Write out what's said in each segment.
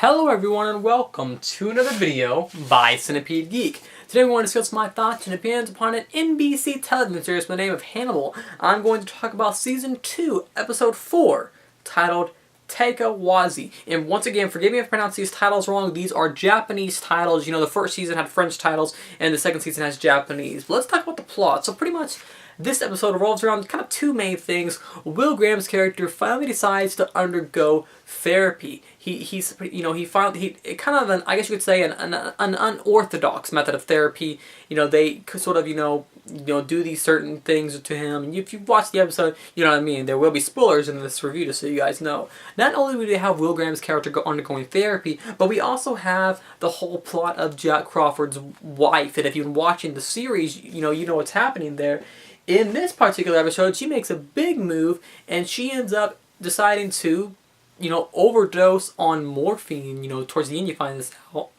Hello everyone and welcome to another video by Centipede Geek. Today we want to discuss my thoughts and opinions upon an NBC television series by the name of Hannibal. I'm going to talk about Season 2, Episode 4, titled Takiawase. And once again, forgive me if I pronounce these titles wrong. These are Japanese titles. You know, the first season had French titles and the second season has Japanese. But let's talk about the plot. So pretty much this episode revolves around kind of two main things. Will Graham's character finally decides to undergo therapy. He kind of an, I guess you could say, an unorthodox method of therapy. You know, they sort of, do these certain things to him. And if you watch the episode, you know what I mean. There will be spoilers in this review, just so you guys know. Not only do we have Will Graham's character undergoing therapy, but we also have the whole plot of Jack Crawford's wife. And if you've been watching the series, you know what's happening there. In this particular episode, she makes a big move, and she ends up deciding to, overdose on morphine. Towards the end you find this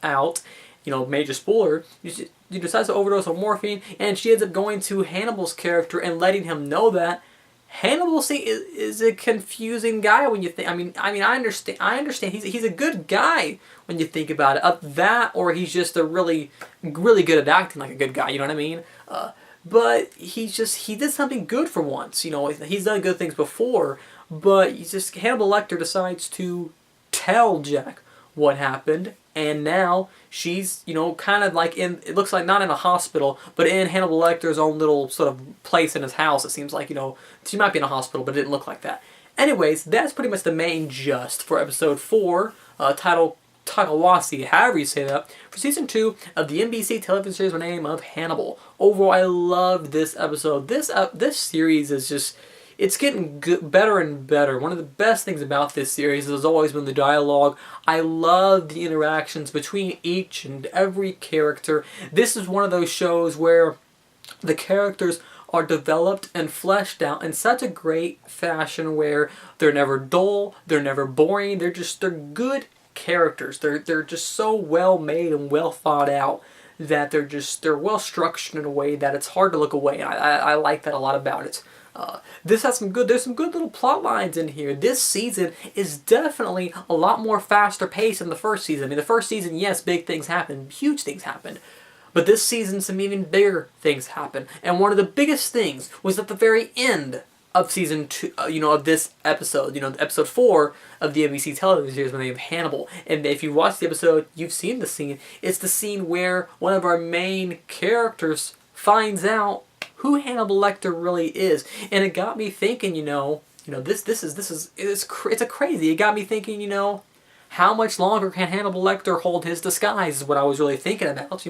out. Major spoiler. She decides to overdose on morphine, and she ends up going to Hannibal's character and letting him know that. Hannibal is a confusing guy when you think. I understand. He's a good guy when you think about it. That, or he's just a really good at acting like a good guy. You know what I mean? But he did something good for once. He's done good things before, but Hannibal Lecter decides to tell Jack what happened, and now she's, kind of like it looks like not in a hospital, but in Hannibal Lecter's own little sort of place in his house. It seems like, she might be in a hospital, but it didn't look like that. Anyways, that's pretty much the main gist for episode 4, titled Takiawase, however you say that, for Season 2 of the NBC television series by the name of Hannibal. Overall, I loved this episode. This series is just, it's getting better and better. One of the best things about this series has always been the dialogue. I love the interactions between each and every character. This is one of those shows where the characters are developed and fleshed out in such a great fashion where they're never dull, they're never boring, they're good characters. They're just so well made and well thought out that they're well structured in a way that it's hard to look away. I like that a lot about it. There's some good little plot lines in here. This season is definitely a lot more faster paced than the first season. I mean, the first season, yes, big things happened, huge things happened. But this season, some even bigger things happened. And one of the biggest things was at the very end of Season 2, of this episode, episode 4 of the NBC television series by the name of Hannibal. And if you watch the episode, you've seen the scene. It's the scene where one of our main characters finds out who Hannibal Lecter really is. And it got me thinking, it's crazy. It got me thinking, how much longer can Hannibal Lecter hold his disguise is what I was really thinking about,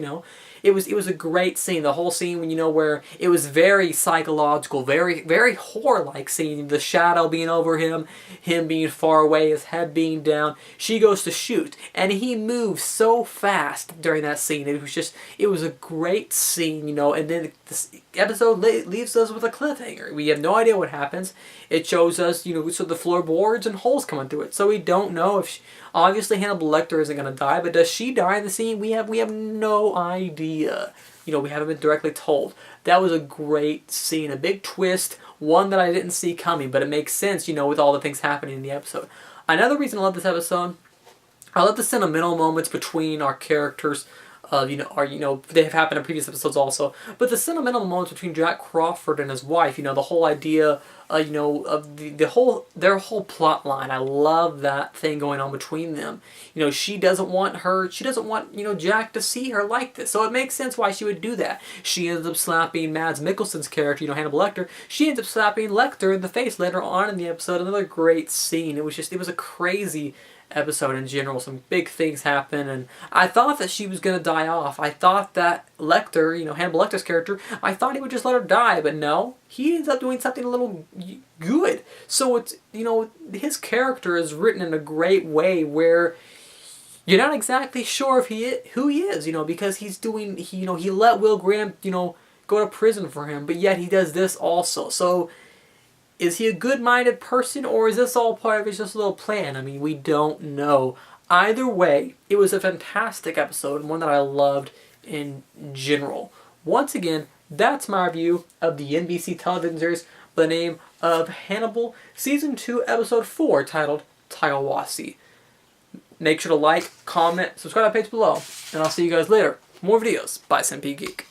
It was a great scene. The whole scene when where it was very psychological, very horror-like scene. The shadow being over him being far away, his head being down. She goes to shoot, and he moves so fast during that scene. It was a great scene, And then this episode leaves us with a cliffhanger. We have no idea what happens. It shows us, so the floorboards and holes coming through it. So we don't know if obviously Hannibal Lecter isn't going to die, but does she die in the scene? We have no idea. We haven't been directly told. That was a great scene, a big twist, one that I didn't see coming, but it makes sense, with all the things happening in the episode. Another reason I love this episode, I love the sentimental moments between our characters. They have happened in previous episodes also, but the sentimental moments between Jack Crawford and his wife, the whole idea, of their whole plot line. I love that thing going on between them. She doesn't want Jack to see her like this, so it makes sense why she would do that. She ends up slapping Mads Mikkelsen's character, Hannibal Lecter. She ends up slapping Lecter in the face later on in the episode. Another great scene. It was a crazy episode in general. Some big things happen, and I thought that she was going to die off. I thought that Lecter, Hannibal Lecter's character, I thought he would just let her die, but no, he ends up doing something a little good. So it's, his character is written in a great way where you're not exactly sure who he is, because he let Will Graham, go to prison for him, but yet he does this also. So is he a good-minded person, or is this all part of his just little plan? I mean, we don't know. Either way, it was a fantastic episode, and one that I loved in general. Once again, that's my review of the NBC television series by the name of Hannibal, Season 2, Episode 4, titled Takiawase. Make sure to like, comment, subscribe to the page below, and I'll see you guys later. More videos by Centipede Geek.